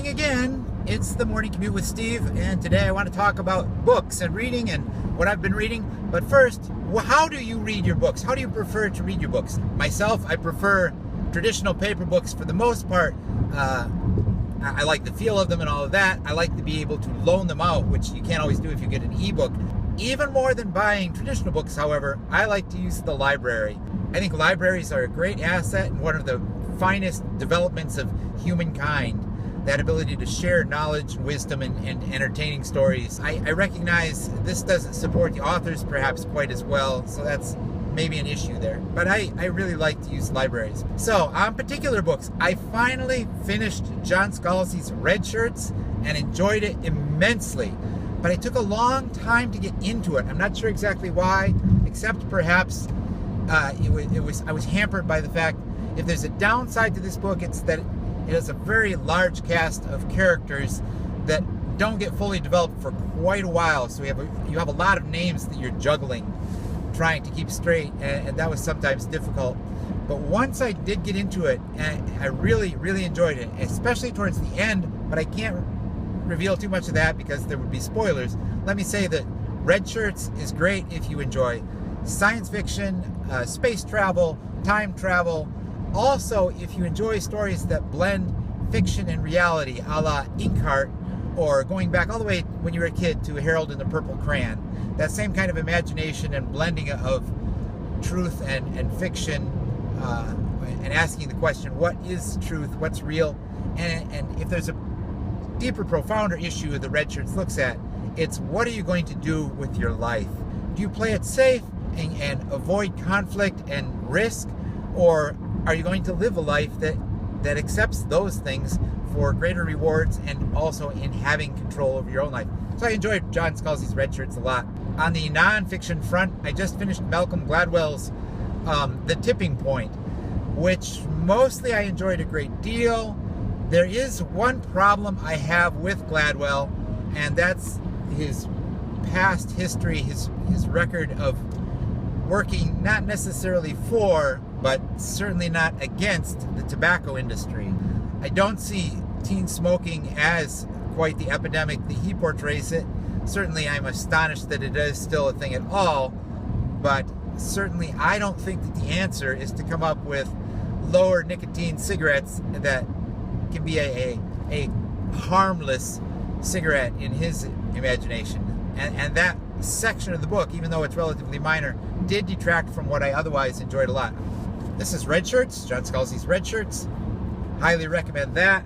morning again. It's the Morning Commute with Steve, and today I want to talk about books and reading and what I've been reading. But first, how do you read your books? How do you prefer to read your books? Myself, I prefer traditional paper books for the most part. I like the feel of them and all of that. I like to be able to loan them out, which you can't always do if you get an ebook. Even more than buying traditional books, however, I like to use the library. I think libraries are a great asset and one of the finest developments of humankind. That ability to share knowledge, wisdom, and entertaining stories. I recognize this doesn't support the authors perhaps quite as well, so that's maybe an issue there. But I really like to use libraries. So, on particular books, I finally finished John Scalzi's Redshirts and enjoyed it immensely. But it took a long time to get into it. I'm not sure exactly why, except perhaps I was hampered by the fact, if there's a downside to this book, it's that it has a very large cast of characters that don't get fully developed for quite a while. So you have a lot of names that you're juggling, trying to keep straight, and that was sometimes difficult. But once I did get into it, I really, really enjoyed it, especially towards the end. But I can't reveal too much of that because there would be spoilers. Let me say that Redshirts is great if you enjoy science fiction, space travel, time travel. Also, if you enjoy stories that blend fiction and reality, a la Inkheart, or going back all the way when you were a kid to Harold and the Purple Crayon, that same kind of imagination and blending of truth and fiction, and asking the question, what is truth, what's real, and if there's a deeper, profounder issue that Redshirts looks at, it's what are you going to do with your life? Do you play it safe and avoid conflict and risk, or are you going to live a life that accepts those things for greater rewards and also in having control over your own life? So I enjoyed John Scalzi's Redshirts a lot. On the non-fiction front, I just finished Malcolm Gladwell's The Tipping Point, which mostly I enjoyed a great deal. There is one problem I have with Gladwell, and that's his past history, his record of working not necessarily for, but certainly not against the tobacco industry. I don't see teen smoking as quite the epidemic that he portrays it. Certainly I'm astonished that it is still a thing at all, but certainly I don't think that the answer is to come up with lower nicotine cigarettes that can be a harmless cigarette in his imagination. And that section of the book, even though it's relatively minor, did detract from what I otherwise enjoyed a lot. This is Redshirts, John Scalzi's Redshirts. Highly recommend that.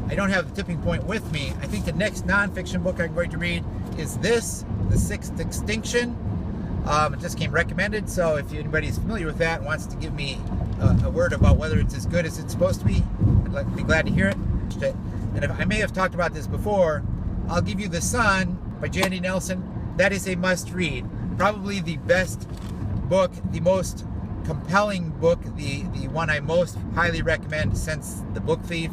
I don't have The Tipping Point with me. I think the next nonfiction book I'm going to read is this, The Sixth Extinction. It just came recommended, so if anybody's familiar with that and wants to give me a word about whether it's as good as it's supposed to be, I'd be glad to hear it. And if I may have talked about this before, I'll give you The Sun by Jandy Nelson. That is a must-read. Probably the best book, the most compelling book, the one I most highly recommend since The Book Thief.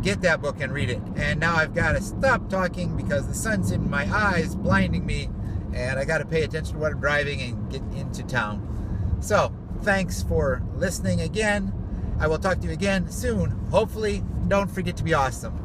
Get that book and read it. And now I've got to stop talking because the sun's in my eyes, blinding me, and I got to pay attention to what I'm driving and get into town. So, thanks for listening again. I will talk to you again soon. Hopefully, don't forget to be awesome.